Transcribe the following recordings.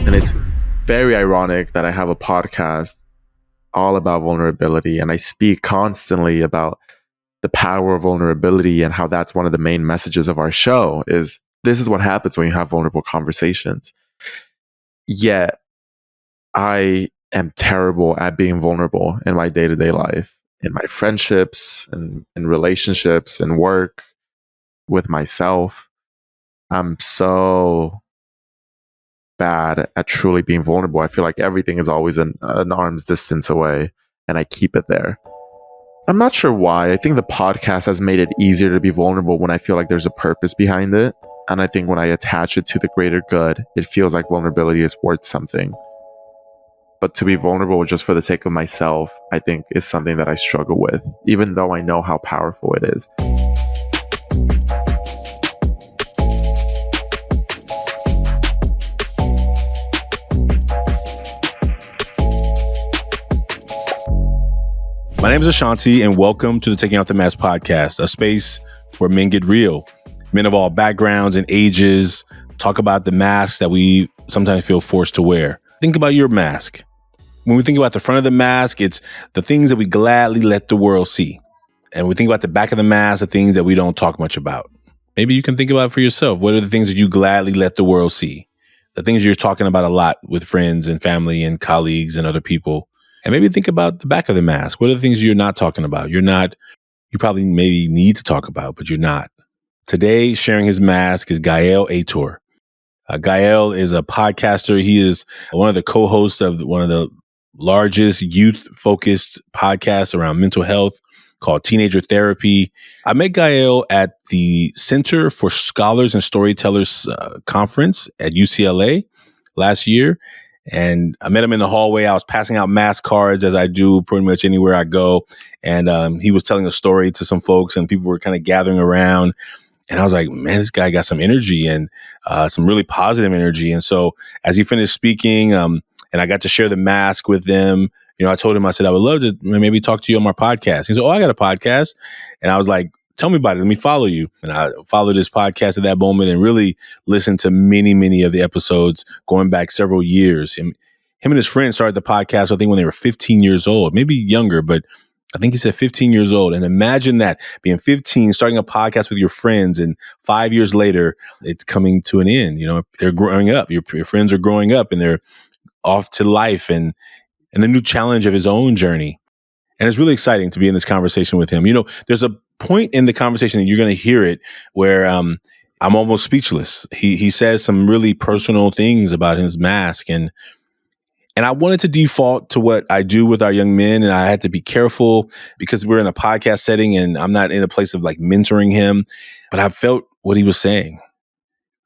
And it's very ironic that I have a podcast all about vulnerability, and I speak constantly about the power of vulnerability and how that's one of the main messages of our show is this is what happens when you have vulnerable conversations. Yet I am terrible at being vulnerable in my day-to-day life, in my friendships and in relationships and work, with myself. I'm so bad at truly being vulnerable. I feel like everything is always an arm's distance away, and I keep it there. I'm not sure why. I think the podcast has made it easier to be vulnerable when I feel like there's a purpose behind it. And I think when I attach it to the greater good, it feels like vulnerability is worth something. But to be vulnerable just for the sake of myself, I think is something that I struggle with, even though I know how powerful it is. My name is Ashanti, and welcome to the Taking Off the Mask podcast, a space where men get real. Men of all backgrounds and ages talk about the masks that we sometimes feel forced to wear. Think about your mask. When we think about the front of the mask, it's the things that we gladly let the world see. And we think about the back of the mask, the things that we don't talk much about. Maybe you can think about it for yourself. What are the things that you gladly let the world see? The things you're talking about a lot with friends and family and colleagues and other people. And maybe think about the back of the mask. What are the things you're not talking about? You probably maybe need to talk about, but you're not. Today, sharing his mask is Gael Aitor. Gael is a podcaster. He is one of the co-hosts of one of the largest youth-focused podcasts around mental health called Teenager Therapy. I met Gael at the Center for Scholars and Storytellers conference at UCLA last year. And I met him in the hallway. I was passing out mask cards as I do pretty much anywhere I go. And he was telling a story to some folks and people were kind of gathering around. And I was like, man, this guy got some energy and some really positive energy. And so as he finished speaking and I got to share the mask with them, I told him, I said, I would love to maybe talk to you on my podcast. He said, I got a podcast. And I was like, tell me about it. Let me follow you. And I followed this podcast at that moment and really listened to many, many of the episodes going back several years. Him and his friend started the podcast, I think, when they were 15 years old, maybe younger, but I think he said 15 years old. And imagine that, being 15, starting a podcast with your friends, and 5 years later, it's coming to an end. They're growing up. Your friends are growing up and they're off to life and the new challenge of his own journey. And it's really exciting to be in this conversation with him. There's a point in the conversation, and you're going to hear it, where I'm almost speechless. He says some really personal things about his mask. And I wanted to default to what I do with our young men. And I had to be careful because we're in a podcast setting and I'm not in a place of like mentoring him. But I felt what he was saying.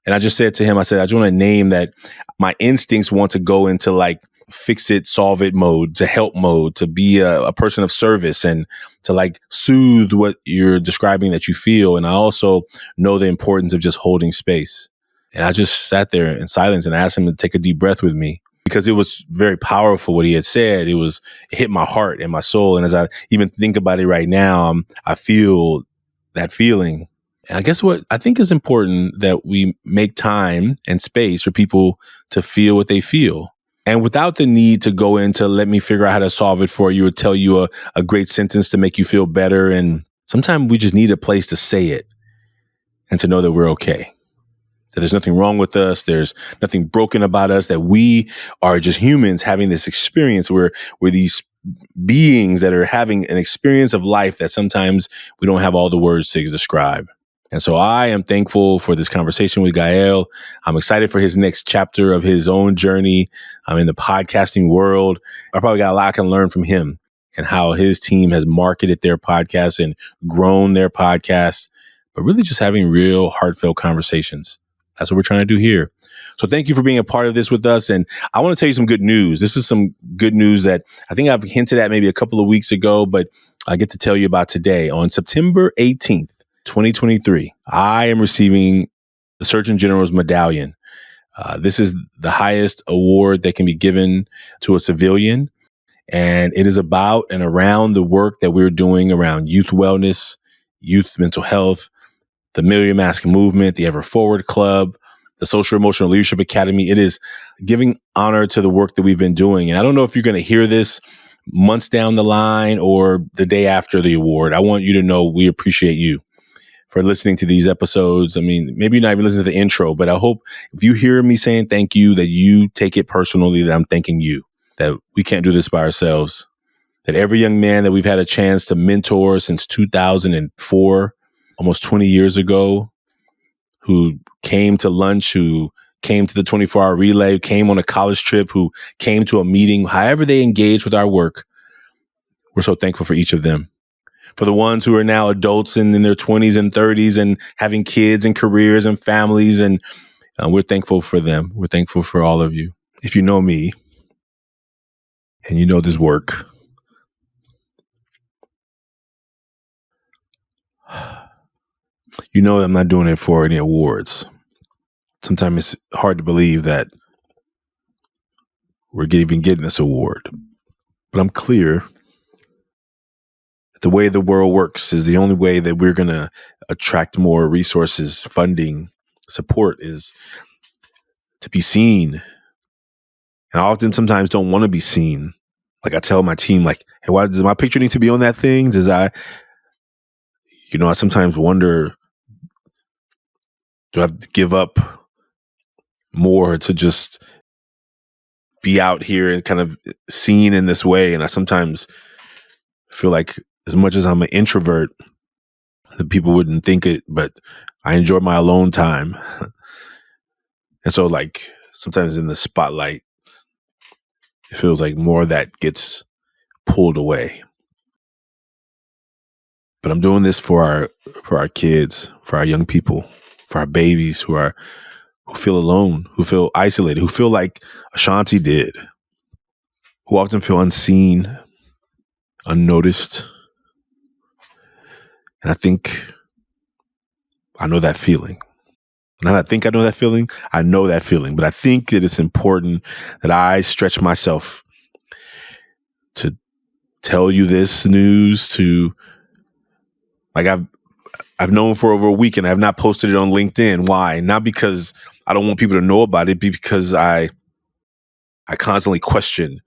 And I just said to him, I just want to name that my instincts want to go into like fix it, solve it mode, to help mode, to be a person of service and to like soothe what you're describing that you feel. And I also know the importance of just holding space. And I just sat there in silence and asked him to take a deep breath with me because it was very powerful what he had said. It hit my heart and my soul. And as I even think about it right now, I feel that feeling. And I guess what I think is important that we make time and space for people to feel what they feel. And without the need to go into, let me figure out how to solve it for you or tell you a great sentence to make you feel better. And sometimes we just need a place to say it and to know that we're okay. That there's nothing wrong with us. There's nothing broken about us, that we are just humans having this experience where we're these beings that are having an experience of life that sometimes we don't have all the words to describe. And so I am thankful for this conversation with Gael. I'm excited for his next chapter of his own journey. I'm in the podcasting world. I probably got a lot I can learn from him and how his team has marketed their podcast and grown their podcast, but really just having real heartfelt conversations. That's what we're trying to do here. So thank you for being a part of this with us. And I want to tell you some good news. This is some good news that I think I've hinted at maybe a couple of weeks ago, but I get to tell you about today. On September 18th, 2023, I am receiving the Surgeon General's medallion. This is the highest award that can be given to a civilian. And it is about and around the work that we're doing around youth wellness, youth mental health, the Million Mask Movement, the Ever Forward Club, the Social Emotional Leadership Academy. It is giving honor to the work that we've been doing. And I don't know if you're going to hear this months down the line or the day after the award. I want you to know we appreciate you for listening to these episodes. I mean, maybe you're not even listening to the intro, but I hope if you hear me saying thank you, that you take it personally, that I'm thanking you, that we can't do this by ourselves, that every young man that we've had a chance to mentor since 2004, almost 20 years ago, who came to lunch, who came to the 24-hour relay, who came on a college trip, who came to a meeting, however they engage with our work, we're so thankful for each of them. For the ones who are now adults and in their 20s and 30s and having kids and careers and families, and we're thankful for them. We're thankful for all of you. If you know me and you know this work, you know I'm not doing it for any awards. Sometimes it's hard to believe that we're even getting this award. But I'm clear that the way the world works is the only way that we're going to attract more resources, funding, support is to be seen. And I often sometimes don't want to be seen. Like I tell my team, like, hey, why does my picture need to be on that thing? I sometimes wonder, do I have to give up more to just be out here and kind of seen in this way? And I sometimes feel like as much as I'm an introvert, the people wouldn't think it, but I enjoy my alone time. And so like sometimes in the spotlight, it feels like more of that gets pulled away. But I'm doing this for our kids, for our young people, for our babies who feel alone, who feel isolated, who feel like Ashanti did, who often feel unseen, unnoticed. And I think I know that feeling. Not I think I know that feeling. I know that feeling. But I think that it's important that I stretch myself to tell you this news, to like I've known for over a week and I have not posted it on LinkedIn. Why? Not because I don't want people to know about it, but because I constantly question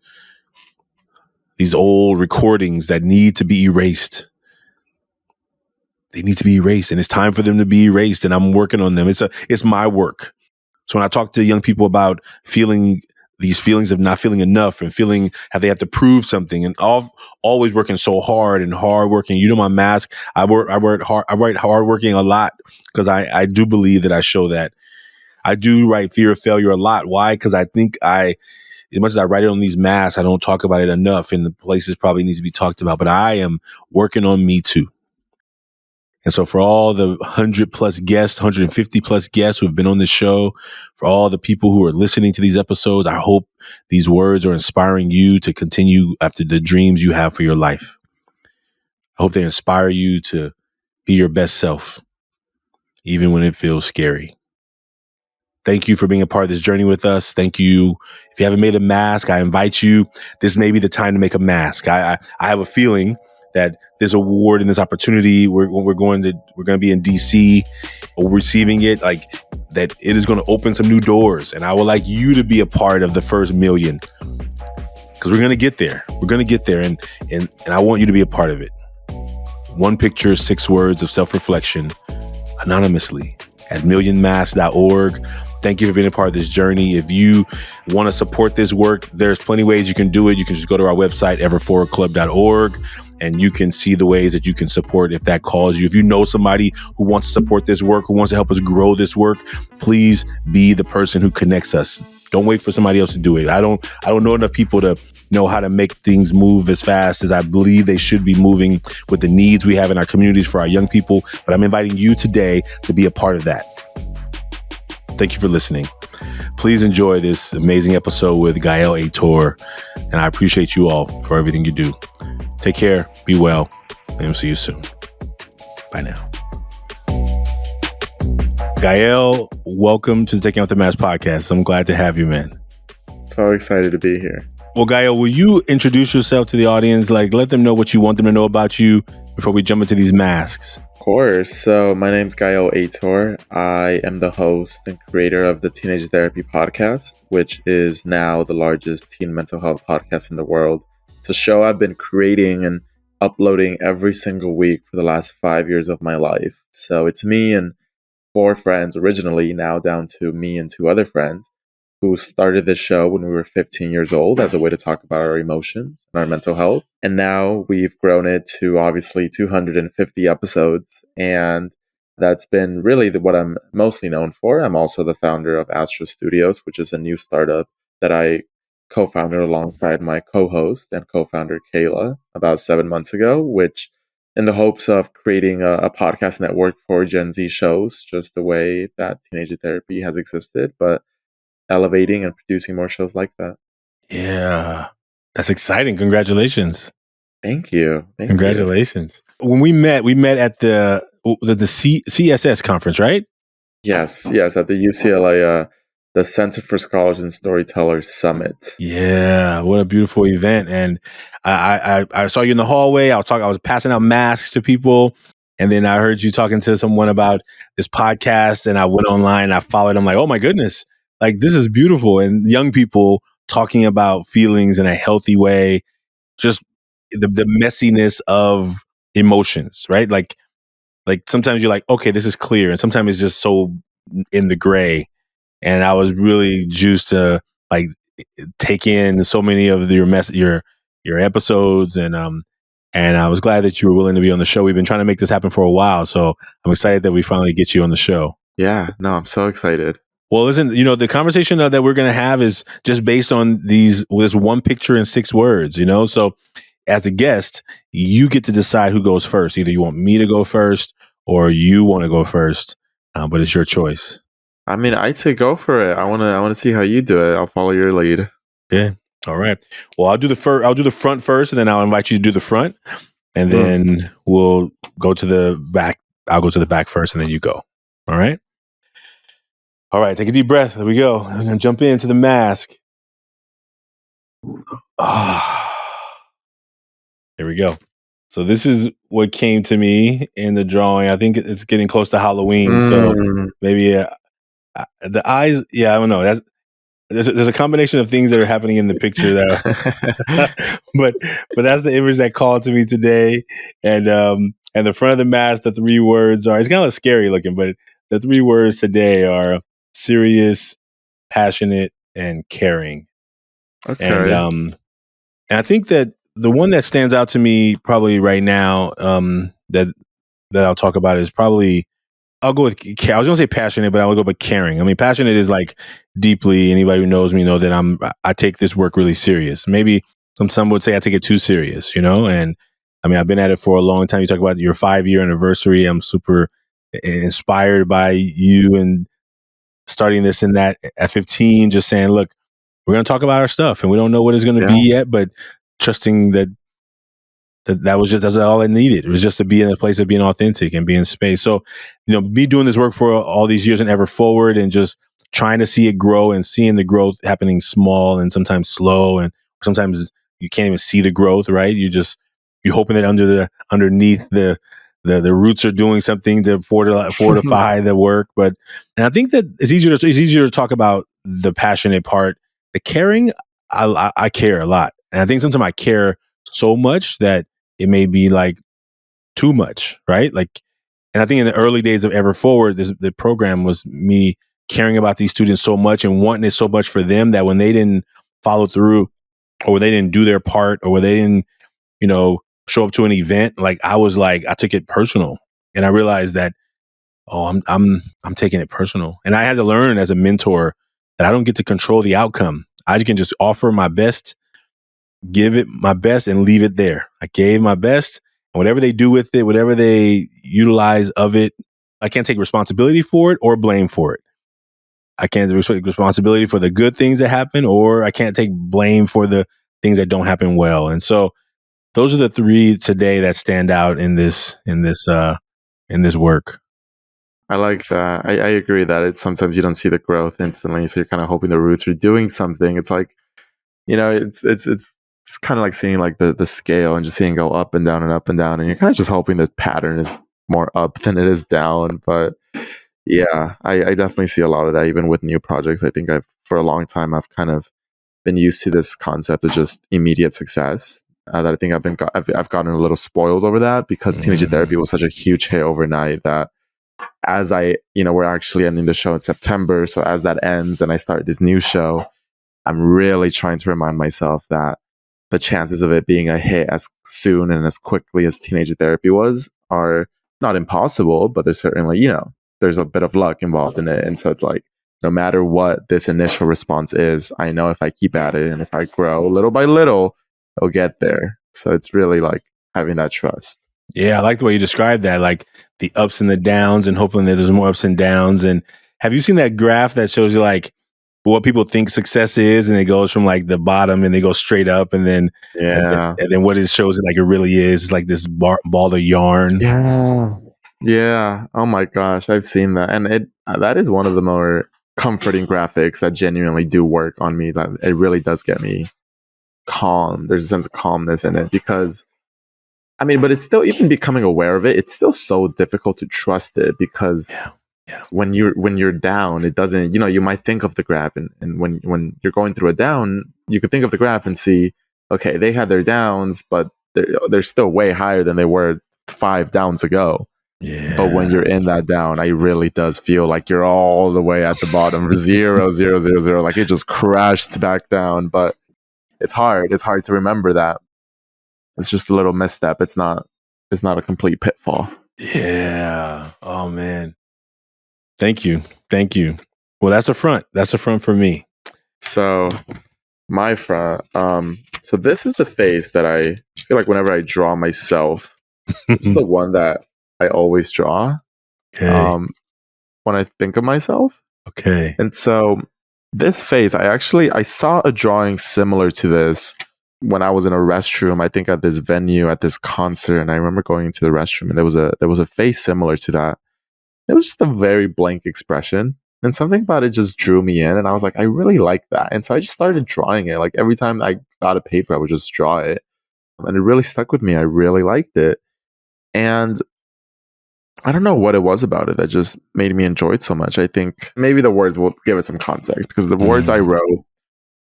these old recordings that need to be erased. They need to be erased, and it's time for them to be erased, and I'm working on them. It's my work. So when I talk to young people about feeling these feelings of not feeling enough and feeling how they have to prove something, and always working so hard and hard working. You know, my mask, I write hard working a lot because I do believe that I show that. I do write fear of failure a lot. Why? Because I think as much as I write it on these masks, I don't talk about it enough, and the places probably needs to be talked about, but I am working on me too. And so for all the 100+ guests, 150+ guests who have been on this show, for all the people who are listening to these episodes, I hope these words are inspiring you to continue after the dreams you have for your life. I hope they inspire you to be your best self, even when it feels scary. Thank you for being a part of this journey with us. Thank you. If you haven't made a mask, I invite you. This may be the time to make a mask. I have a feeling that this award and this opportunity, we're going to be in DC receiving it, like that it is going to open some new doors. And I would like you to be a part of the first million, because we're going to get there. We're going to get there. And I want you to be a part of it. 1 picture, 6 words of self-reflection anonymously at millionmask.org. Thank you for being a part of this journey. If you want to support this work, there's plenty of ways you can do it. You can just go to our website, everforwardclub.org, and you can see the ways that you can support if that calls you. If you know somebody who wants to support this work, who wants to help us grow this work, please be the person who connects us. Don't wait for somebody else to do it. I don't know enough people to know how to make things move as fast as I believe they should be moving with the needs we have in our communities for our young people. But I'm inviting you today to be a part of that. Thank you for listening. Please enjoy this amazing episode with Gael Aitor, and I appreciate you all for everything you do. Take care, be well, and we'll see you soon. Bye now. Gael, welcome to the Taking Off the Mask podcast. I'm glad to have you, man. So excited to be here. Well, Gael, will you introduce yourself to the audience? Like, let them know what you want them to know about you. before we jump into these masks? Of course. So my name's Gael Aitor. I am the host and creator of the Teenage Therapy Podcast, which is now the largest teen mental health podcast in the world. It's a show I've been creating and uploading every single week for the last 5 years of my life. So it's me and 4 friends originally, now down to me and 2 other friends, who started this show when we were 15 years old as a way to talk about our emotions and our mental health. And now we've grown it to obviously 250 episodes. And that's been really what I'm mostly known for. I'm also the founder of Astro Studios, which is a new startup that I co-founded alongside my co-host and co-founder Kayla about 7 months ago, which in the hopes of creating a podcast network for Gen Z shows, just the way that Teenage Therapy has existed, but elevating and producing more shows like that. Yeah, that's exciting. Congratulations. Thank you. Congratulations. When we met at the CSS conference, right? Yes, at the UCLA, the Center for Scholars and Storytellers Summit. Yeah, what a beautiful event. And I saw you in the hallway. I was passing out masks to people. And then I heard you talking to someone about this podcast, and I went online and I followed. I'm like, oh my goodness, like this is beautiful. And young people talking about feelings in a healthy way, just the messiness of emotions, right? Like sometimes you're like, okay, this is clear. And sometimes it's just so in the gray. And I was really juiced to like take in so many of your episodes, and I was glad that you were willing to be on the show. We've been trying to make this happen for a while, so I'm excited that we finally get you on the show. Yeah, no, I'm so excited. Well, listen, the conversation that we're going to have is just based on this one picture and 6 words, So as a guest, you get to decide who goes first. Either you want me to go first or you want to go first, but it's your choice. I mean, I'd say go for it. I want to see how you do it. I'll follow your lead. Okay. All right. Well, I'll do the front first, and then I'll invite you to do the front, and then we'll go to the back. I'll go to the back first, and then you go. All right. All right. Take a deep breath. There we go. I'm going to jump into the mask. There we go. So this is what came to me in the drawing. I think it's getting close to Halloween, so maybe the eyes. Yeah, I don't know. There's a combination of things that are happening in the picture that, but that's the image that called to me today. And the front of the mask, the 3 words are, it's kind of scary looking, but the 3 words today are serious, passionate, and caring. Okay. And I think that the one that stands out to me probably right now, that I'll talk about is probably, I'll go with, I was going to say passionate, but I'll go with caring. I mean, passionate is like deeply, anybody who knows me know that I take this work really serious. Maybe some would say I take it too serious, and I mean, I've been at it for a long time. You talk about your 5-year anniversary. I'm super inspired by you and starting this in that at 15, just saying, look, we're going to talk about our stuff and we don't know what it's going to be yet, but trusting that that's all I needed. It was just to be in a place of being authentic and be in space. So, me doing this work for all these years and ever forward, and just trying to see it grow and seeing the growth happening small and sometimes slow, and sometimes you can't even see the growth, right? You're hoping that underneath the roots are doing something to fortify the work. And I think that it's easier to talk about the passionate part. The caring, I care a lot. And I think sometimes I care so much that it may be like too much, right? Like, and I think in the early days of Ever Forward, the program was me caring about these students so much and wanting it so much for them that when they didn't follow through, or they didn't do their part, or they didn't, show up to an event, like I took it personal, and I realized that, I'm taking it personal, and I had to learn as a mentor that I don't get to control the outcome. I can just offer my best, give it my best, and leave it there. I gave my best, and whatever they do with it, whatever they utilize of it, I can't take responsibility for it or blame for it. I can't take responsibility for the good things that happen, or I can't take blame for the things that don't happen well. And so those are the 3 today that stand out in this work. I like that. I agree that it's sometimes you don't see the growth instantly, so you're kind of hoping the roots are doing something. It's like, it's it's kind of like seeing like the scale and just seeing it go up and down and up and down, and you're kind of just hoping the pattern is more up than it is down. But yeah, I definitely see a lot of that even with new projects. I think for a long time I've kind of been used to this concept of just immediate success. That I think I've gotten a little spoiled over that because Teenage Therapy was such a huge hit overnight that as we're actually ending the show in September, so as that ends and I start this new show, I'm really trying to remind myself that the chances of it being a hit as soon and as quickly as Teenage Therapy was are not impossible, but there's certainly, there's a bit of luck involved in it. And so it's like, no matter what this initial response is, I know if I keep at it and if I grow little by little, it'll get there. So it's really like having that trust. Yeah, I like the way you described that, like the ups and the downs and hoping that there's more ups and downs. And have you seen that graph that shows you like what people think success is, and it goes from like the bottom and they go straight up, and then and then what it shows it like it really is like this ball of yarn. Yeah. Oh my gosh, I've seen that, and that is one of the more comforting graphics that genuinely do work on me. That it really does get me calm. There's a sense of calmness in it because, I mean, but it's still, even becoming aware of it, it's still so difficult to trust it because when you're down, it doesn't, you might think of the graph and when you're going through a down, you could think of the graph and see, okay, they had their downs, but they're still way higher than they were 5 downs ago. Yeah. But when you're in that down, it really does feel like you're all the way at the bottom, 0, 0, 0, 0, like it just crashed back down. But it's hard to remember that it's just a little misstep. It's not a complete pitfall. Yeah. Oh man. Thank you. Well, that's a front for me. So my front, so this is the face that I feel like whenever I draw myself, it's the one that I always draw. Okay. When I think of myself. Okay. And so this face, I saw a drawing similar to this when I was in a restroom, I think at this venue, at this concert, and I remember going into the restroom and there was a face similar to that. It was just a very blank expression. And something about it just drew me in. And I was like, I really like that. And so I just started drawing it. Like every time I got a paper, I would just draw it. And it really stuck with me. I really liked it. And I don't know what it was about it that just made me enjoy it so much. I think maybe the words will give it some context because the words I wrote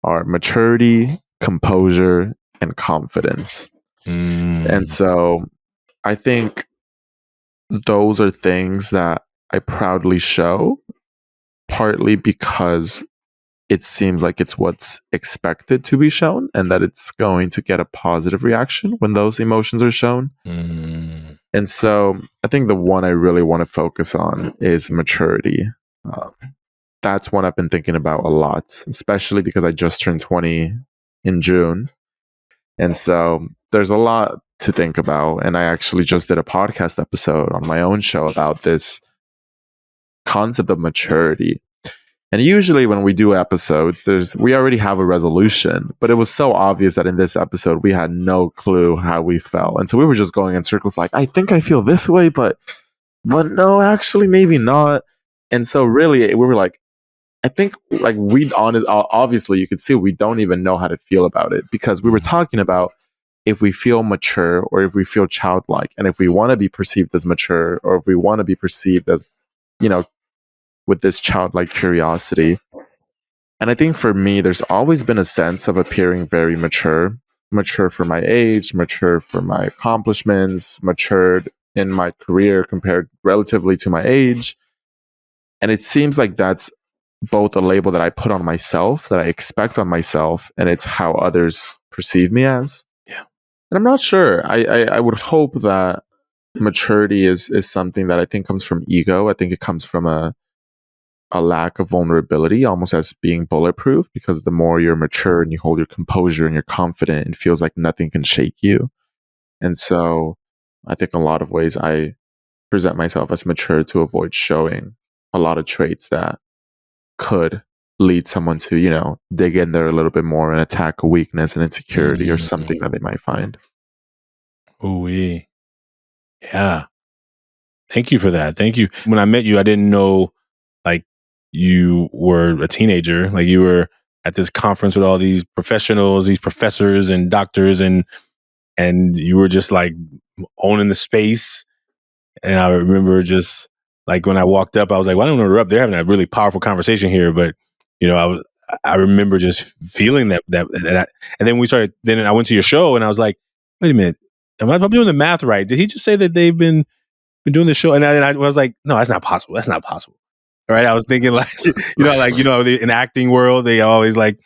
are maturity, composure, and confidence. And so I think those are things that I proudly show, partly because it seems like it's what's expected to be shown and that it's going to get a positive reaction when those emotions are shown. And so I think the one I really want to focus on is maturity. That's one I've been thinking about a lot, especially because I just turned 20 in June. And so there's a lot to think about. And I actually just did a podcast episode on my own show about this concept of maturity. And usually when we do episodes, we already have a resolution, but it was so obvious that in this episode, we had no clue how we felt. And so we were just going in circles like, I think I feel this way, but no, actually, maybe not. And so really we were like, I think like obviously you could see we don't even know how to feel about it because we were talking about if we feel mature or if we feel childlike and if we want to be perceived as mature or if we want to be perceived as, with this childlike curiosity. And I think for me, there's always been a sense of appearing very mature for my age, mature for my accomplishments, matured in my career compared relatively to my age. And it seems like that's both a label that I put on myself, that I expect on myself, and it's how others perceive me as. Yeah. And I'm not sure. I would hope that maturity is something that I think comes from ego. I think it comes from a lack of vulnerability, almost as being bulletproof, because the more you're mature and you hold your composure and you're confident, it feels like nothing can shake you. And so I think in a lot of ways I present myself as mature to avoid showing a lot of traits that could lead someone to, dig in there a little bit more and attack a weakness and insecurity or something that they might find. Ooh-wee. Yeah. Thank you for that. Thank you. When I met you, I didn't know like you were a teenager, like you were at this conference with all these professionals, these professors and doctors, and you were just like owning the space. And I remember just like when I walked up, I was like, well, I don't interrupt. They're having a really powerful conversation here. But, I remember just feeling that, and then then I went to your show and I was like, wait a minute, am I doing the math right? Did he just say that they've been doing the show? And I was like, no, that's not possible. That's not possible. Right. I was thinking like, in acting world, they always like,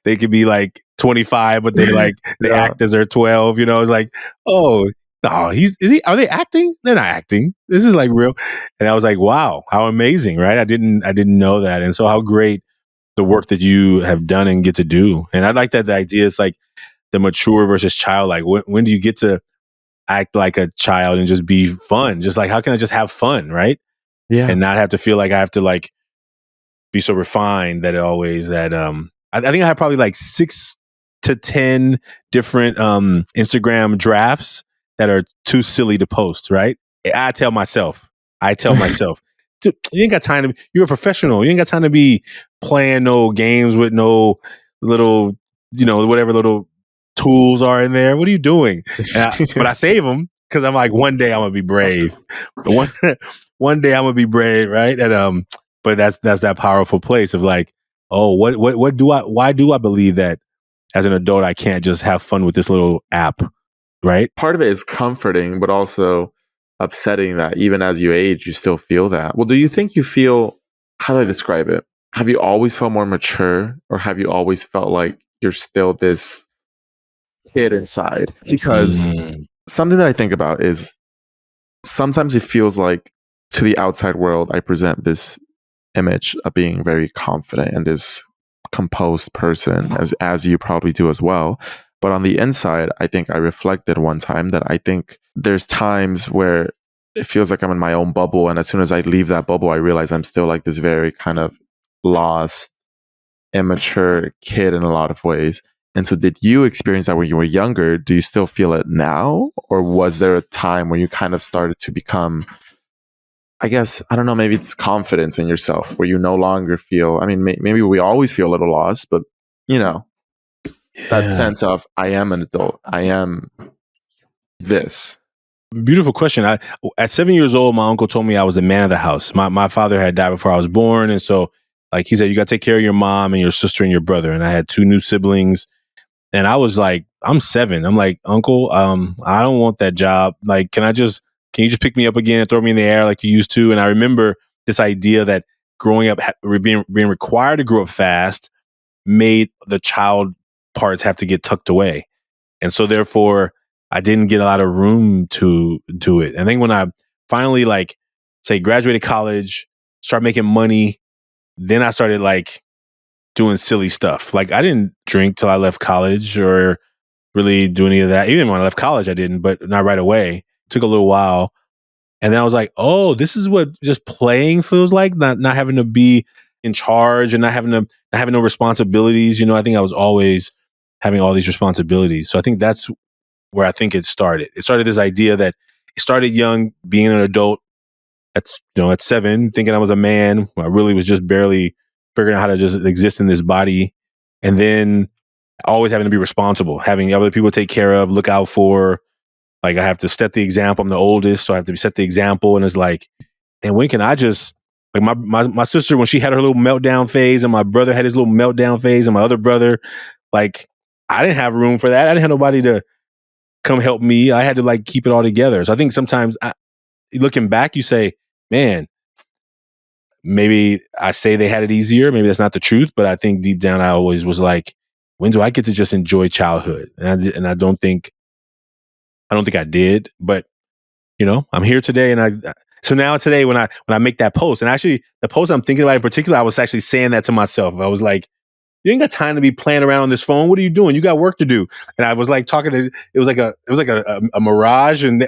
they could be like 25, but they act as they're 12, it's like, oh, no, are they acting? They're not acting. This is like real. And I was like, wow, how amazing. Right. I didn't know that. And so how great the work that you have done and get to do. And I like that the idea is like the mature versus childlike. When do you get to act like a child and just be fun? Just like, how can I just have fun? Right. Yeah. And not have to feel like I have to like be so refined that I think I have probably like 6 to 10 different Instagram drafts that are too silly to post, right? I tell myself, dude, you ain't got time to you're a professional. You ain't got time to be playing no games with no little, whatever little tools are in there. What are you doing? But I save them because I'm like, one day I'm gonna be brave. One day I'm gonna be brave, right? And but that's that powerful place of like, oh, why do I believe that as an adult I can't just have fun with this little app, right? Part of it is comforting, but also upsetting that even as you age, you still feel that. Well, do you think you feel, how do I describe it? Have you always felt more mature, or have you always felt like you're still this kid inside? Because something that I think about is sometimes it feels like to the outside world, I present this image of being very confident and this composed person, as you probably do as well. But on the inside, I think I reflected one time that I think there's times where it feels like I'm in my own bubble. And as soon as I leave that bubble, I realize I'm still like this very kind of lost, immature kid in a lot of ways. And so did you experience that when you were younger? Do you still feel it now? Or was there a time when you kind of started to become, I guess, I don't know, maybe it's confidence in yourself where you no longer feel, I mean, maybe we always feel a little lost, but that sense of I am an adult. I am this. Beautiful question. At 7 years old, my uncle told me I was the man of the house. My father had died before I was born. And so like he said, you got to take care of your mom and your sister and your brother. And I had 2 new siblings. And I was like, I'm 7. I'm like, Uncle, I don't want that job. Like, can you just pick me up again and throw me in the air like you used to? And I remember this idea that growing up, being required to grow up fast made the child parts have to get tucked away. And so therefore I didn't get a lot of room to do it. I think when I finally like say graduated college, start making money, then I started like doing silly stuff. Like I didn't drink till I left college or really do any of that. Even when I left college, I didn't, but not right away. It took a little while. And then I was like, oh, this is what just playing feels like, not having to be in charge and not having no responsibilities. I think I was always having all these responsibilities. So I think that's where I think it started. It started this idea that it started young, being an adult at 7, thinking I was a man. I really was just barely figuring out how to just exist in this body. And then always having to be responsible, having other people take care of, look out for. Like I have to set the example. I'm the oldest, so I have to set the example. And it's like, and when can I just, like my sister, when she had her little meltdown phase and my brother had his little meltdown phase and my other brother, like I didn't have room for that. I didn't have nobody to come help me. I had to like keep it all together. So I think sometimes looking back, you say, man, maybe I say they had it easier. Maybe that's not the truth, but I think deep down I always was like, when do I get to just enjoy childhood? And I don't think I did, but I'm here today. And so now today when I make that post, and actually the post I'm thinking about in particular, I was actually saying that to myself. I was like, you ain't got time to be playing around on this phone. What are you doing? You got work to do. And I was like talking to, it was like a mirage. And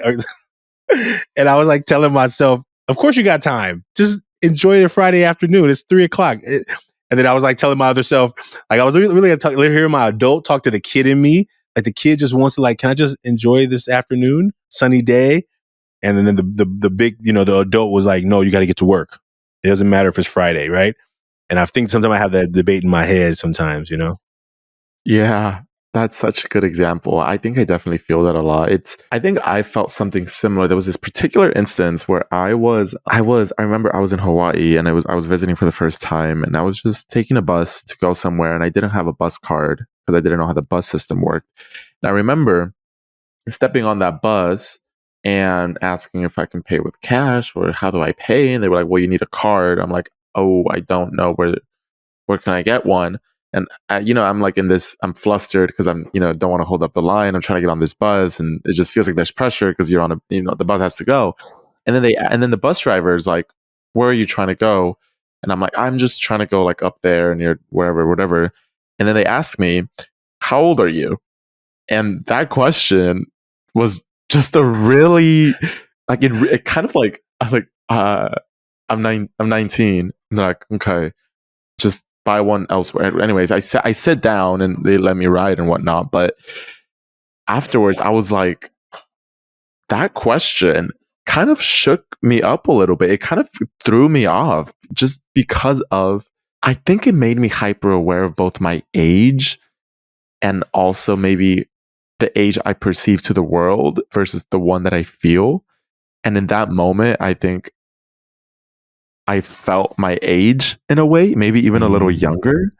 and I was like telling myself, of course you got time. Just enjoy your Friday afternoon. It's 3:00. And then I was like telling my other self, like I was really hearing my adult talk to the kid in me. Like the kid just wants to like, can I just enjoy this afternoon, sunny day? And then the big, the adult was like, no, you got to get to work. It doesn't matter if it's Friday, right? And I think sometimes I have that debate in my head sometimes, you know? Yeah, that's such a good example. I think I definitely feel that a lot. I think I felt something similar. There was this particular instance where I remember I was in Hawaii and I was visiting for the first time, and I was just taking a bus to go somewhere, and I didn't have a bus card because I didn't know how the bus system worked. And I remember stepping on that bus and asking if I can pay with cash or how do I pay? And they were like, well, you need a card. I'm like, oh, I don't know where can I get one? And I'm like I'm flustered because I'm, don't want to hold up the line. I'm trying to get on this bus, and it just feels like there's pressure because you're on the bus has to go. And then the bus driver is like, where are you trying to go? And I'm like, I'm just trying to go like up there near wherever, whatever. And then they ask me, how old are you? And that question was just a really, like, it kind of like, I was like, I'm 19. And they're like, okay, just buy one elsewhere. Anyways, I sit down and they let me ride and whatnot. But afterwards, I was like, that question kind of shook me up a little bit. It kind of threw me off just because I think it made me hyper aware of both my age and also maybe the age I perceive to the world versus the one that I feel. And in that moment, I think I felt my age in a way, maybe even a little younger.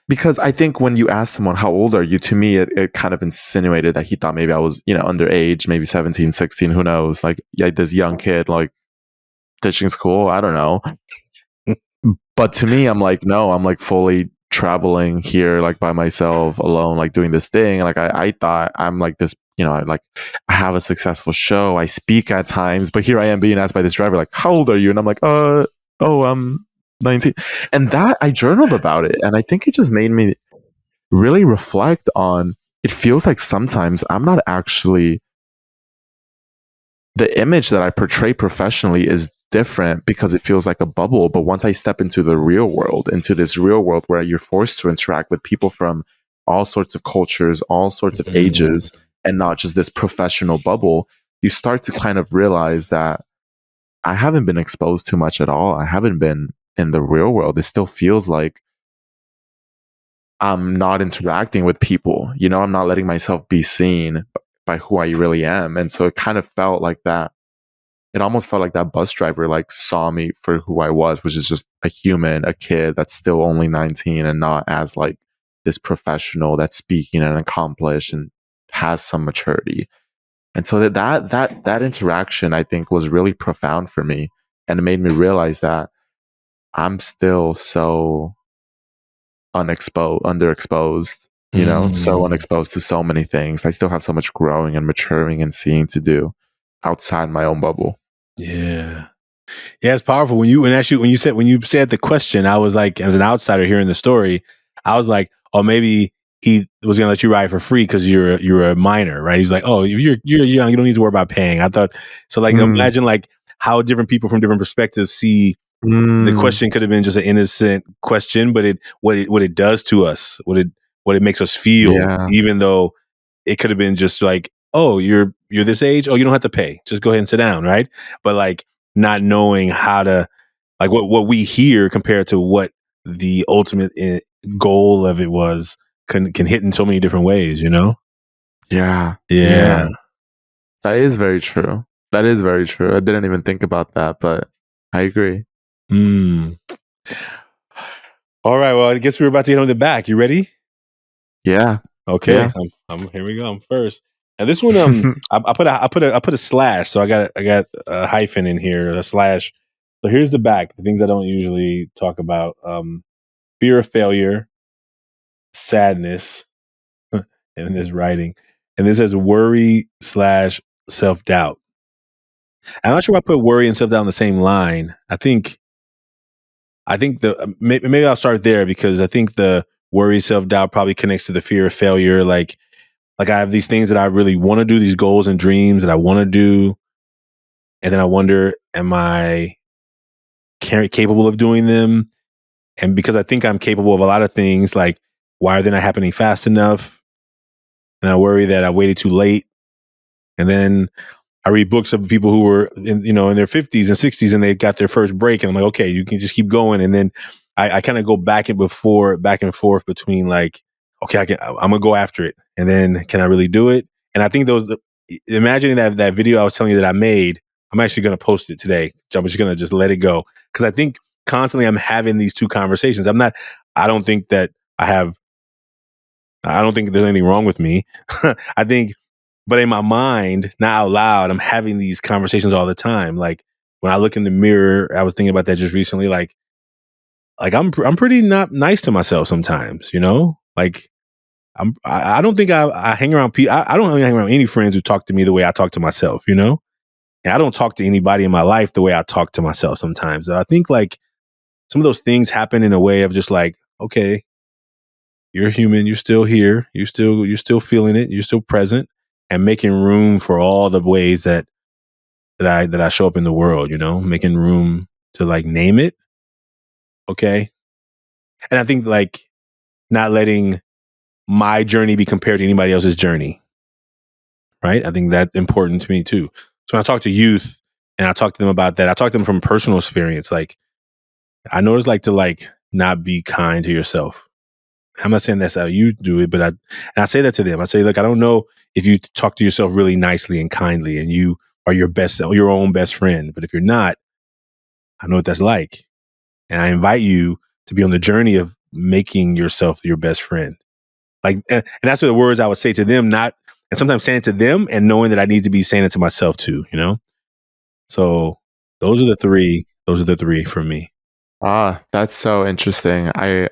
Because I think when you ask someone, how old are you? To me, it kind of insinuated that he thought maybe I was, underage, maybe 17, 16, who knows? Like, yeah, this young kid, like, ditching school, I don't know. But to me, I'm like, no, I'm like fully traveling here, like by myself, alone, like doing this thing. Like, I thought I'm like this, I have a successful show. I speak at times, but here I am being asked by this driver, like, how old are you? And I'm like, oh, I'm 19. And that I journaled about it. And I think it just made me really reflect on, it feels like sometimes I'm not actually, the image that I portray professionally is different because it feels like a bubble. But once I step into the real world, into this real world where you're forced to interact with people from all sorts of cultures, all sorts of ages, and not just this professional bubble, you start to kind of realize that I haven't been exposed to much at all. I haven't been in the real world. It still feels like I'm not interacting with people. I'm not letting myself be seen by who I really am. And so it kind of felt like that. It almost felt like that bus driver like saw me for who I was, which is just a human, a kid that's still only 19 and not as like this professional that's speaking and accomplished and has some maturity. And so that interaction, I think, was really profound for me. And it made me realize that I'm still so underexposed, so unexposed to so many things. I still have so much growing and maturing and seeing to do outside my own bubble. Yeah. Yeah, it's powerful. When you said the question, I was like, as an outsider hearing the story, I was like, oh, maybe he was gonna let you ride for free because you're a minor, right? He's like, oh, if you're young, you don't need to worry about paying. I thought so. Like, imagine like how different people from different perspectives see the question. Could have been just an innocent question, but what it does to us, what it makes us feel, even though it could have been just like, oh, you're this age, oh, you don't have to pay, just go ahead and sit down, right? But like not knowing how to, like what we hear compared to what the ultimate goal of it was can hit in so many different ways, Yeah. That is very true. I didn't even think about that, but I agree. All right, well, I guess we're about to hit on the back. You ready? Yeah. Okay. Yeah. Here we go. I'm first. And this one, I put a slash, so I got a hyphen in here, a slash. So here's the back, the things I don't usually talk about: fear of failure, sadness, and this writing, and this says worry / self-doubt. I'm not sure if I put worry and self-doubt on the same line. I think maybe I'll start there because I think the worry, self-doubt probably connects to the fear of failure. Like I have these things that I really want to do, these goals and dreams that I want to do. And then I wonder, am I capable of doing them? And because I think I'm capable of a lot of things, like, why are they not happening fast enough? And I worry that I waited too late. And then I read books of people who were in their 50s and 60s and they got their first break. And I'm like, okay, you can just keep going. And then I kind of go back and forth between like, okay, I'm gonna go after it, and then can I really do it? And I think imagining that video I was telling you that I made, I'm actually gonna post it today. So I'm just gonna let it go because I think constantly I'm having these two conversations. I don't think that I don't think there's anything wrong with me. I think, but in my mind, not out loud, I'm having these conversations all the time. Like when I look in the mirror, I was thinking about that just recently. Like I'm pretty not nice to myself sometimes, you know? Like I don't think I hang around people. I don't really hang around any friends who talk to me the way I talk to myself, you know? And I don't talk to anybody in my life the way I talk to myself sometimes. I think like some of those things happen in a way of just like, okay, you're human, you're still here, you're still feeling it, you're still present, and making room for all the ways that I show up in the world, you know, making room to like name it. Okay. And I think like not letting my journey be compared to anybody else's journey. Right. I think that's important to me too. So when I talk to youth and I talk to them about that, I talk to them from personal experience. Like I know what it's like to like not be kind to yourself. I'm not saying that's how you do it, but I say that to them. I say, look, I don't know if you talk to yourself really nicely and kindly and you are your own best friend. But if you're not, I know what that's like. And I invite you to be on the journey of making yourself your best friend. Like, and that's what the words I would say to them, and sometimes saying it to them and knowing that I need to be saying it to myself too, you know? So those are the three for me. That's so interesting. I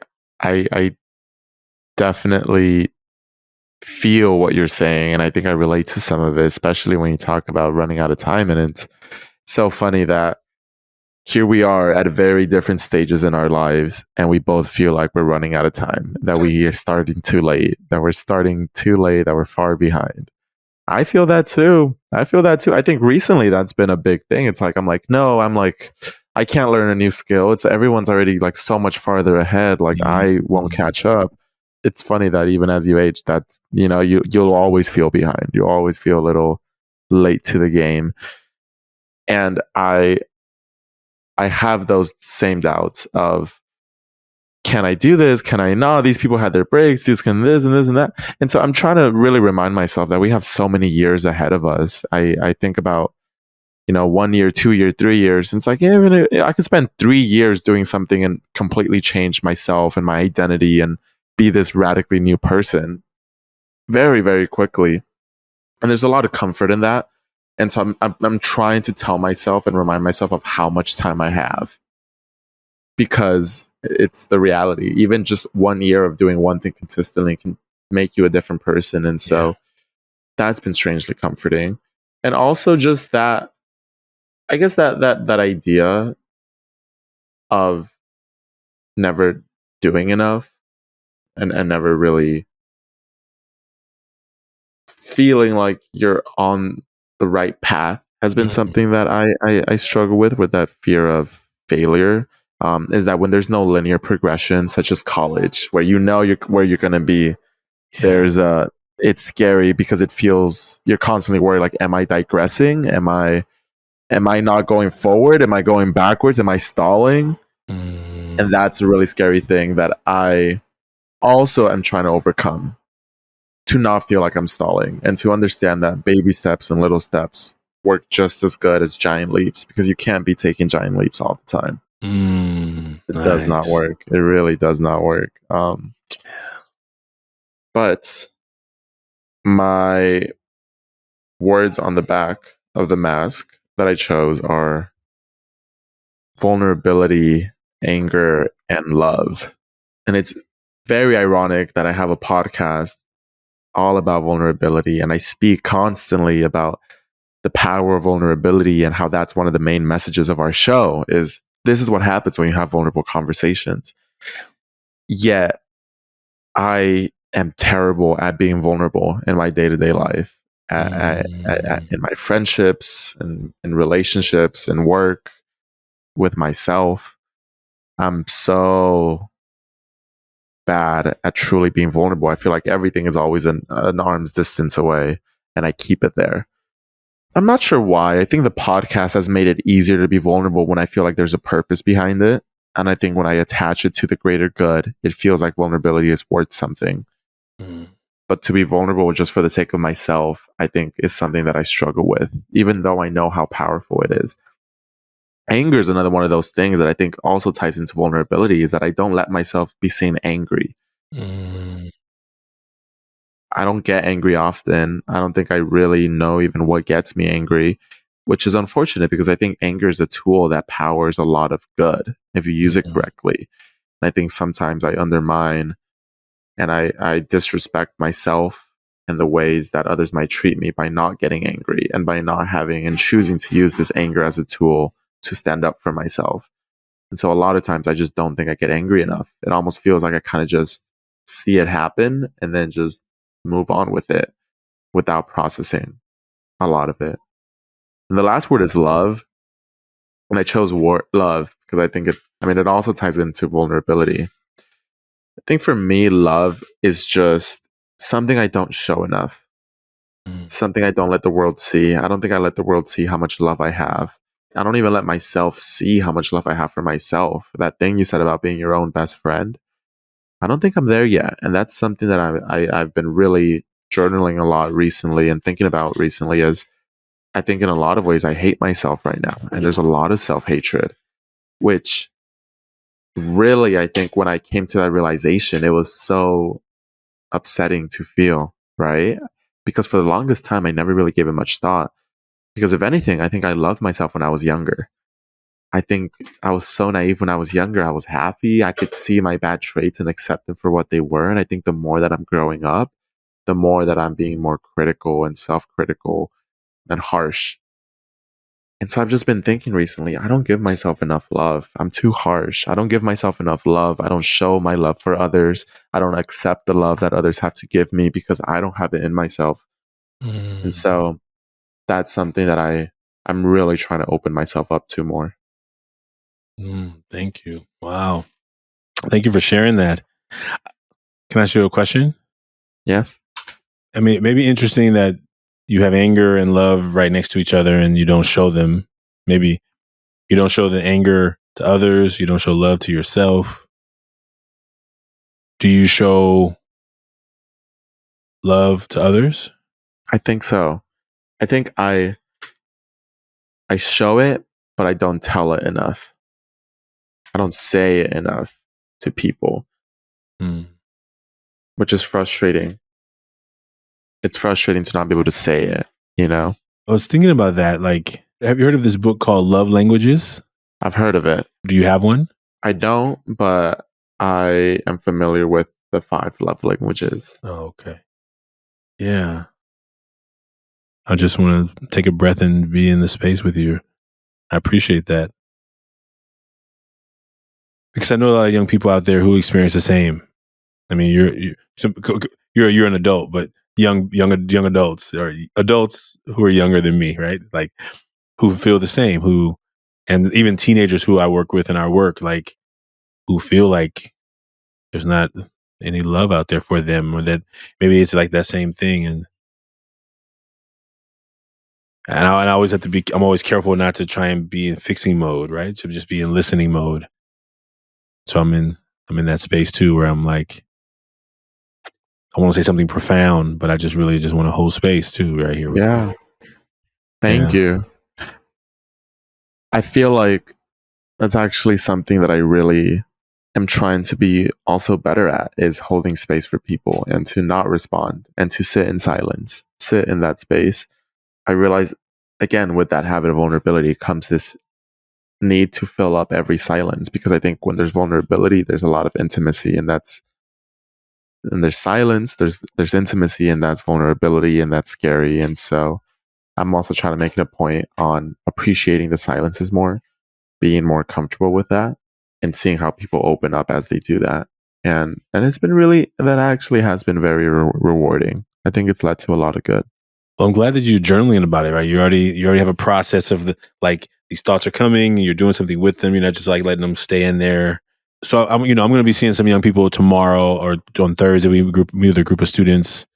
definitely feel what you're saying, and I think I relate to some of it, especially when you talk about running out of time. And it's so funny that here we are at very different stages in our lives, and we both feel like we're running out of time, that we are starting too late, that we're far behind. I feel that too. I think recently that's been a big thing. It's like, I can't learn a new skill. It's everyone's already like so much farther ahead. Like I won't catch up. It's funny that even as you age, that's, you'll always feel behind. You'll always feel a little late to the game. And I have those same doubts of, can I do this? Can I not? These people had their breaks, this and this and this and that. And so I'm trying to really remind myself that we have so many years ahead of us. I think about, 1 year, 2 year, 3 years. And it's like, I could spend 3 years doing something and completely change myself and my identity and be this radically new person very, very quickly. And there's a lot of comfort in that. And so I'm trying to tell myself and remind myself of how much time I have, because it's the reality. Even just 1 year of doing one thing consistently can make you a different person. And so that's been strangely comforting. And also just that, I guess that idea of never doing enough and never really feeling like you're on the right path has been something that I struggle with that fear of failure. Is that when there's no linear progression, such as college, where where you're going to be, it's scary because it feels you're constantly worried, like, am I digressing? Am I not going forward? Am I going backwards? Am I stalling? And that's a really scary thing that I also am trying to overcome, to not feel like I'm stalling and to understand that baby steps and little steps work just as good as giant leaps, because you can't be taking giant leaps all the time. It does not work. It really does not work. But my words on the back of the mask that I chose are vulnerability, anger, and love. And it's very ironic that I have a podcast all about vulnerability, and I speak constantly about the power of vulnerability and how that's one of the main messages of our show. Is this is what happens when you have vulnerable conversations. Yet I am terrible at being vulnerable in my day-to-day life, in my friendships and in relationships and work, with myself. I'm so bad at truly being vulnerable. I feel like everything is always an arm's distance away, and I keep it there. I'm not sure why. I think the podcast has made it easier to be vulnerable when I feel like there's a purpose behind it. And I think when I attach it to the greater good, it feels like vulnerability is worth something. But to be vulnerable just for the sake of myself, I think is something that I struggle with, even though I know how powerful it is. Anger is another one of those things that I think also ties into vulnerability, is that I don't let myself be seen angry. I don't get angry often. I don't think I really know even what gets me angry, which is unfortunate because I think anger is a tool that powers a lot of good if you use it correctly. And I think sometimes I undermine and I disrespect myself and the ways that others might treat me by not getting angry and by not having and choosing to use this anger as a tool to stand up for myself. And so a lot of times I just don't think I get angry enough. It almost feels like I kind of just see it happen and then just move on with it without processing a lot of it. And the last word is love. And I chose love because I think it also ties into vulnerability. I think for me, love is just something I don't show enough. Something I don't let the world see. I don't think I let the world see how much love I have. I don't even let myself see how much love I have for myself. That thing you said about being your own best friend, I don't think I'm there yet. And that's something that I've been really journaling a lot recently and thinking about recently, is I think in a lot of ways I hate myself right now. And there's a lot of self-hatred, which really, I think when I came to that realization, it was so upsetting to feel, right? Because for the longest time, I never really gave it much thought. Because if anything, I think I loved myself when I was younger. I think I was so naive when I was younger. I was happy. I could see my bad traits and accept them for what they were. And I think the more that I'm growing up, the more that I'm being more critical and self-critical and harsh. And so I've just been thinking recently, I don't give myself enough love. I'm too harsh. I don't give myself enough love. I don't show my love for others. I don't accept the love that others have to give me because I don't have it in myself. And so that's something that I'm really trying to open myself up to more. Thank you. Wow. Thank you for sharing that. Can I ask you a question? Yes. I mean, it may be interesting that you have anger and love right next to each other and you don't show them. Maybe you don't show the anger to others. You don't show love to yourself. Do you show love to others? I think so. I think I show it, but I don't tell it enough. I don't say it enough to people, which is frustrating. It's frustrating to not be able to say it, you know? I was thinking about that. Like, have you heard of this book called Love Languages? I've heard of it. Do you have one? I don't, but I am familiar with the 5 love languages. Oh, okay. Yeah. I just want to take a breath and be in the space with you. I appreciate that. Because I know a lot of young people out there who experience the same. I mean, you're an adult, but young adults, or adults who are younger than me, right? Like, who feel the same, and even teenagers who I work with in our work, like, who feel like there's not any love out there for them, or that maybe it's like that same thing. And I always have to be, I'm always careful not to try and be in fixing mode, right? To just be in listening mode. So I'm in that space too, where I'm like, I want to say something profound, but I just really just want to hold space too, right here. Yeah. Thank you. I feel like that's actually something that I really am trying to be also better at, is holding space for people and to not respond and to sit in silence, sit in that space. I realize, again, with that habit of vulnerability comes this need to fill up every silence, because I think when there's vulnerability, there's a lot of intimacy, and there's silence, there's intimacy, and that's vulnerability, and that's scary. And so I'm also trying to make it a point on appreciating the silences more, being more comfortable with that, and seeing how people open up as they do that. And it's been really, that actually has been very rewarding. I think it's led to a lot of good. Well, I'm glad that you're journaling about it, right? You already have a process of these thoughts are coming, and you're doing something with them. You're not just like letting them stay in there. So I'm going to be seeing some young people tomorrow, or on Thursday. We meet with a group of students,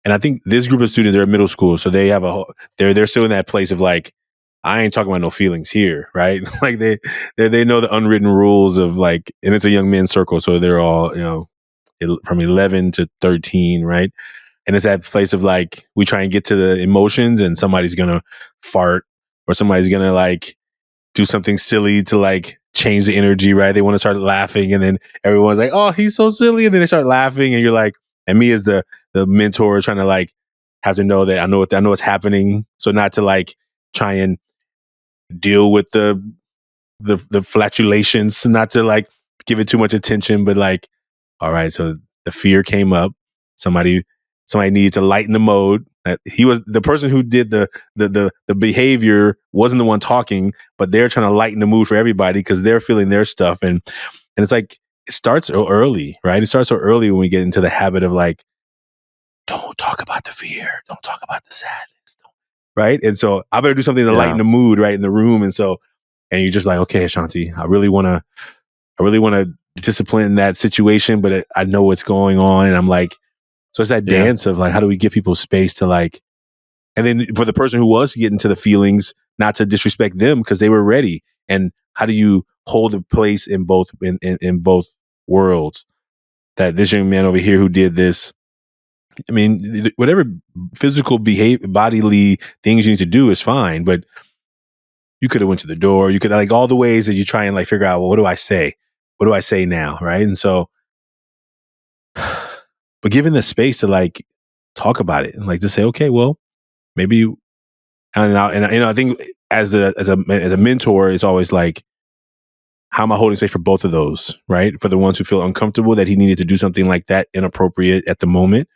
and I think this group of students are middle school, so they have they're still in that place of like, I ain't talking about no feelings here, right? Like they know the unwritten rules of like, and it's a young men's circle, so they're all, from 11 to 13, right? And it's that place of like, we try and get to the emotions and somebody's going to fart or somebody's going to like do something silly to like change the energy, right? They want to start laughing and then everyone's like, oh, he's so silly. And then they start laughing and you're like, and me as the mentor trying to like have to know that I know what's happening. So not to like try and deal with the flatulations, not to like give it too much attention, but like, all right, so the fear came up. Somebody needed to lighten the mode. He was the person who did the behavior wasn't the one talking, but they're trying to lighten the mood for everybody because they're feeling their stuff. And it's like, it starts so early, right? It starts so early when we get into the habit of like, don't talk about the fear. Don't talk about the sadness. Right. And so I better do something to lighten the mood right in the room. And so, and you're just like, okay, Ashanti, I really want to discipline that situation, but I know what's going on. And I'm like, so it's that dance of like, how do we give people space to like, and then for the person who was getting to the feelings, not to disrespect them because they were ready. And how do you hold a place in both, in both worlds? That this young man over here who did this, I mean, whatever physical bodily things you need to do is fine, but you could have went to the door. You could like all the ways that you try and like figure out, well, what do I say? What do I say now? Right. And so, but given the space to like talk about it and like to say, okay, well, maybe, I think as a mentor, it's always like, how am I holding space for both of those? Right. For the ones who feel uncomfortable that he needed to do something like that inappropriate at the moment.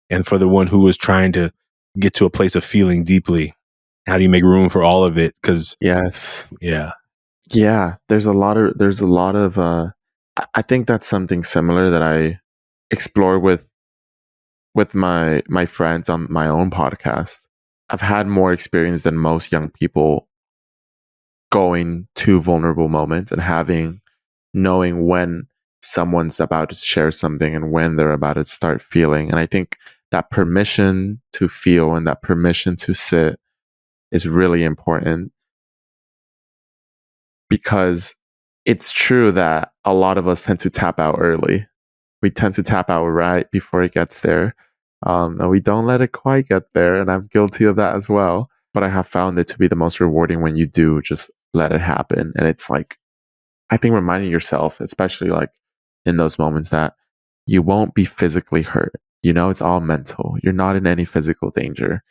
And for the one who was trying to get to a place of feeling deeply, how do you make room for all of it? Because yeah, there's a lot of I think that's something similar that I explore with my friends on my own podcast. I've had more experience than most young people going to vulnerable moments and knowing when someone's about to share something and when they're about to start feeling. And I think that permission to feel and that permission to sit is really important, because it's true that a lot of us tend to tap out early. We tend to tap out right before it gets there. And we don't let it quite get there. And I'm guilty of that as well. But I have found it to be the most rewarding when you do just let it happen. And it's like, I think reminding yourself, especially like in those moments, that you won't be physically hurt. You know, it's all mental. You're not in any physical danger.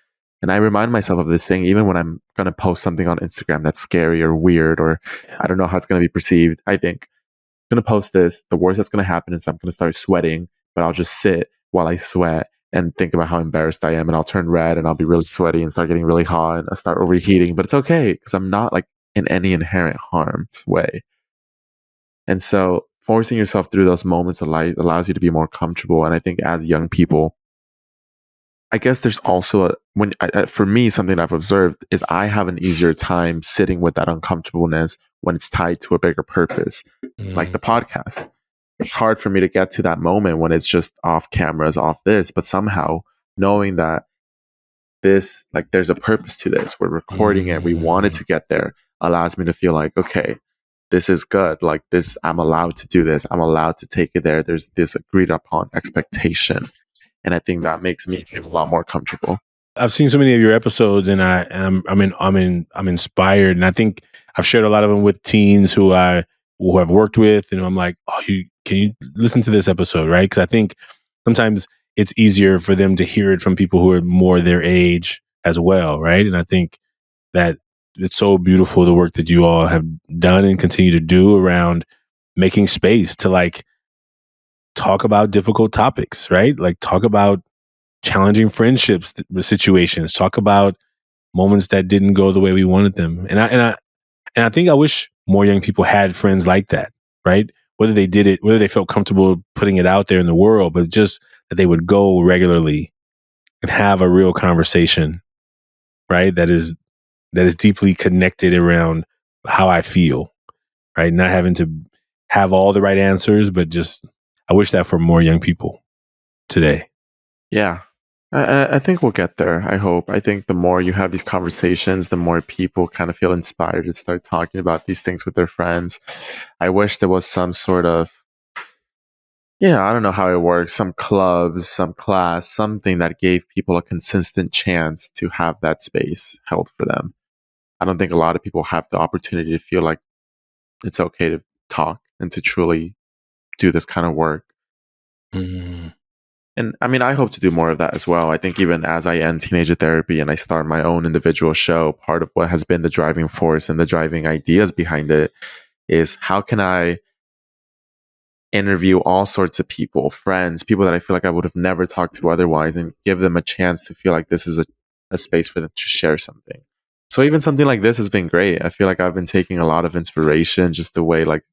And I remind myself of this thing even when I'm going to post something on Instagram that's scary or weird, or I don't know how it's going to be perceived. I think I'm going to post this. The worst that's going to happen is I'm going to start sweating, but I'll just sit while I sweat and think about how embarrassed I am. And I'll turn red and I'll be really sweaty and start getting really hot and I'll start overheating. But it's okay because I'm not like in any inherent harm's way. And so forcing yourself through those moments allows you to be more comfortable. And I think as young people, I guess there's also for me, something I've observed is I have an easier time sitting with that uncomfortableness when it's tied to a bigger purpose, like the podcast. It's hard for me to get to that moment when it's just off cameras, off this, but somehow knowing that this, like, there's a purpose to this, we're recording it, we wanted to get there, allows me to feel like, okay, this is good. Like this, I'm allowed to do this. I'm allowed to take it there. There's this agreed upon expectation. And I think that makes me feel a lot more comfortable. I've seen so many of your episodes and I'm inspired. And I think I've shared a lot of them with teens who have worked with. And I'm like, oh, can you listen to this episode? Right. Cause I think sometimes it's easier for them to hear it from people who are more their age as well. Right. And I think that it's so beautiful, the work that you all have done and continue to do around making space to like talk about difficult topics, right? Like talk about challenging friendships, situations, talk about moments that didn't go the way we wanted them. And I think I wish more young people had friends like that, right? Whether they felt comfortable putting it out there in the world, but just that they would go regularly and have a real conversation, right? That is deeply connected around how I feel, right? Not having to have all the right answers, but just, I wish that for more young people today. Yeah. I think we'll get there. I hope. I think the more you have these conversations, the more people kind of feel inspired to start talking about these things with their friends. I wish there was some sort of, I don't know how it works, some clubs, some class, something that gave people a consistent chance to have that space held for them. I don't think a lot of people have the opportunity to feel like it's okay to talk and to truly do this kind of work. Mm. And I mean, I hope to do more of that as well. I think even as I end teenager therapy and I start my own individual show, part of what has been the driving force and the driving ideas behind it is how can I interview all sorts of people, friends, people that I feel like I would have never talked to otherwise, and give them a chance to feel like this is a space for them to share something. So even something like this has been great. I feel like I've been taking a lot of inspiration, just the way like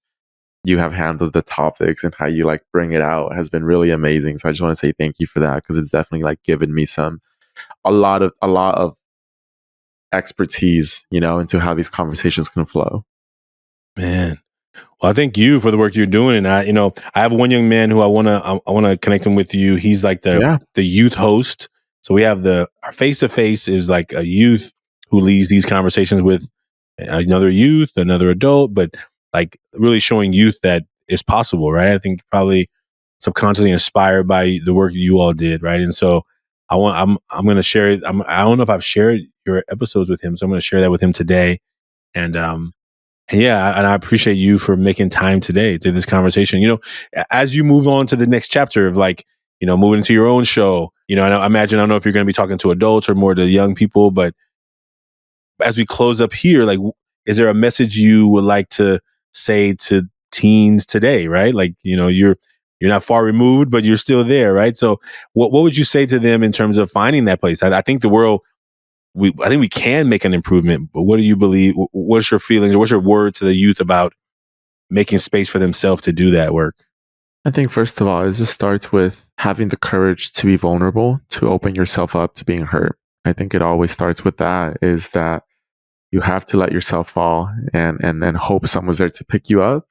you have handled the topics and how you like bring it out has been really amazing. So I just want to say thank you for that, because it's definitely like given me a lot of expertise, into how these conversations can flow. Man. Well, I thank you for the work you're doing. And I have one young man who I want to connect him with you. He's like the youth host. So we have our face-to-face is like a youth who leads these conversations with another youth, another adult, but like really showing youth that it's possible, right? I think probably subconsciously inspired by the work you all did, right? And so I'm going to share it. I don't know if I've shared your episodes with him, so I'm going to share that with him today. And yeah, and I appreciate you for making time today to this conversation. As you move on to the next chapter of like, moving into your own show, I imagine, I don't know if you're going to be talking to adults or more to young people, but as we close up here, like, is there a message you would like to say to teens today, right? Like, you're not far removed, but you're still there, right? So what would you say to them in terms of finding that place? I think the world, I think we can make an improvement, but what do you believe? What's your feelings or what's your word to the youth about making space for themselves to do that work? I think first of all, it just starts with having the courage to be vulnerable, to open yourself up to being hurt. I think it always starts with that, is that you have to let yourself fall and hope someone's there to pick you up.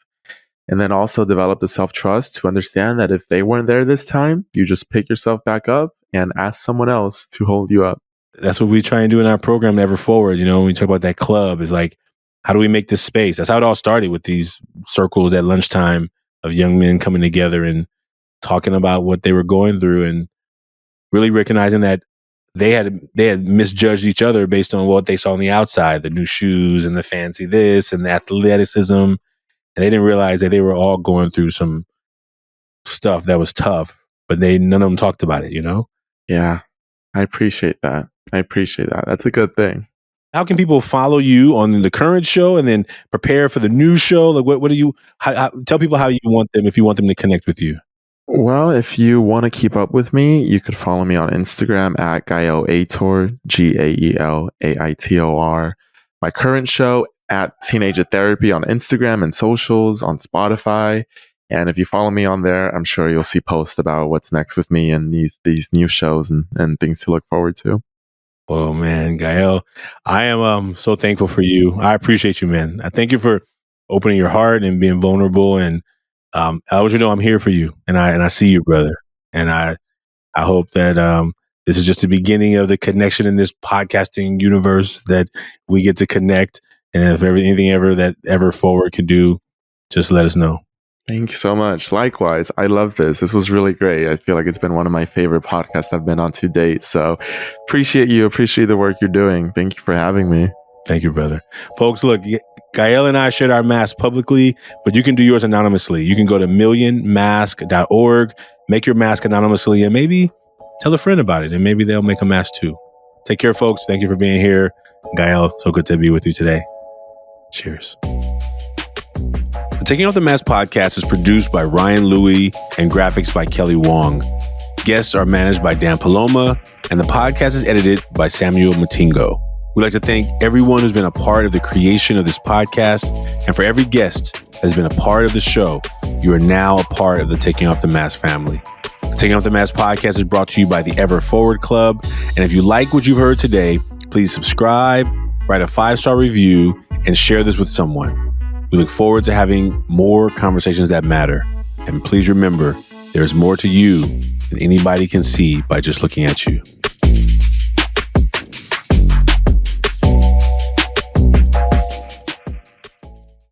And then also develop the self-trust to understand that if they weren't there this time, you just pick yourself back up and ask someone else to hold you up. That's what we try and do in our program, Ever Forward. When we talk about that club, is like, how do we make this space? That's how it all started, with these circles at lunchtime of young men coming together and talking about what they were going through, and really recognizing that they had misjudged each other based on what they saw on the outside, the new shoes and the fancy this and the athleticism. And they didn't realize that they were all going through some stuff that was tough, but none of them talked about it, Yeah, I appreciate that. That's a good thing. How can people follow you on the current show and then prepare for the new show? Like, what do you, tell people how you want them, if you want them to connect with you? Well, if you want to keep up with me, you could follow me on Instagram at Gael Aitor, GaelAitor. My current show at Teenager Therapy on Instagram and socials, on Spotify. And if you follow me on there, I'm sure you'll see posts about what's next with me and these new shows and things to look forward to. Oh man, Gael, I am so thankful for you. I appreciate you, man. I thank you for opening your heart and being vulnerable. And I want you to know I'm here for you, and I see you, brother. And I hope that this is just the beginning of the connection in this podcasting universe, that we get to connect. And if anything that Ever Forward can do, just let us know. Thank you so much. Likewise, I love this. This was really great. I feel like it's been one of my favorite podcasts I've been on to date. So appreciate you. Appreciate the work you're doing. Thank you for having me. Thank you, brother. Folks, look, Gael and I shared our mask publicly, but you can do yours anonymously. You can go to millionmask.org, make your mask anonymously, and maybe tell a friend about it, and maybe they'll make a mask too. Take care, folks. Thank you for being here. Gael, so good to be with you today. Cheers. The Taking Off the Mask podcast is produced by Ryan Louie and graphics by Kelly Wong. Guests are managed by Dan Paloma, and the podcast is edited by Samuel Matingo. We'd like to thank everyone who's been a part of the creation of this podcast, and for every guest that has been a part of the show, you are now a part of the Taking Off the Mask family. The Taking Off the Mask podcast is brought to you by the Ever Forward Club, and if you like what you've heard today, please subscribe, write a 5-star review, and share this with someone. We look forward to having more conversations that matter. And please remember, there is more to you than anybody can see by just looking at you.